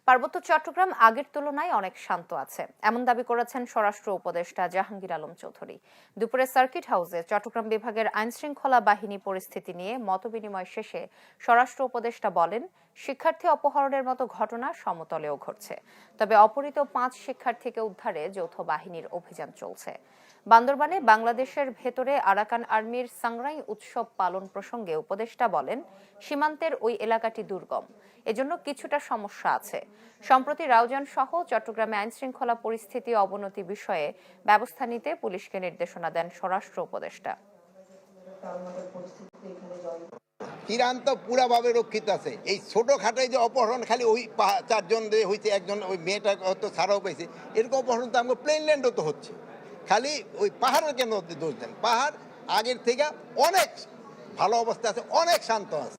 পার্বত্য চট্টগ্রাম আগের তুলনায় অনেক শান্ত আছে, এমন দাবি করেছেন স্বরাষ্ট্র উপদেষ্টা জাহাঙ্গীর আলম চৌধুরী। দুপুরে সার্কিট হাউসে চট্টগ্রাম বিভাগের আইনশৃঙ্খলা বাহিনী পরিস্থিতি নিয়ে মতবিনিময় শেষে স্বরাষ্ট্র উপদেষ্টা বলেন, শিক্ষার্থী অপহরণের মতো ঘটনা সমতলেও ঘটছে, তবে অপহৃত 5 শিক্ষার্থীকে উদ্ধারে যৌথ বাহিনীর অভিযান চলছে। বান্দরবানে বাংলাদেশের ভেতরে আরাকান আর্মির সাংরাই উৎসব পালন প্রসঙ্গে উপদেষ্টা বলেন, সীমান্তের ওই এলাকাটি দুর্গম, এজন্য কিছুটা সমস্যা আছে। সম্প্রতি রাউজান সহ চট্টগ্রামে আইনশৃঙ্খলা পরিস্থিতি অবনতি বিষয়ে ব্যবস্থা নিতে পুলিশকে নির্দেশনা দেন স্বরাষ্ট্র উপদেষ্টা। ইরান তো পুরাভাবে রক্ষিত আছে। এই ছোটখাটোই যে অপহরণ খালি ওই 4 জন হয়েছে, একজন ওই মেয়েটা হয়তো ছাড়াও পাইছে, এরকম অপহরণ তো আমাকে প্লেনল্যান্ডও তো হচ্ছে। খালি ওই পাহাড়ের কেন দোষ দেন? পাহাড় আগের থেকে অনেক ভালো অবস্থা আছে, অনেক শান্ত আছে।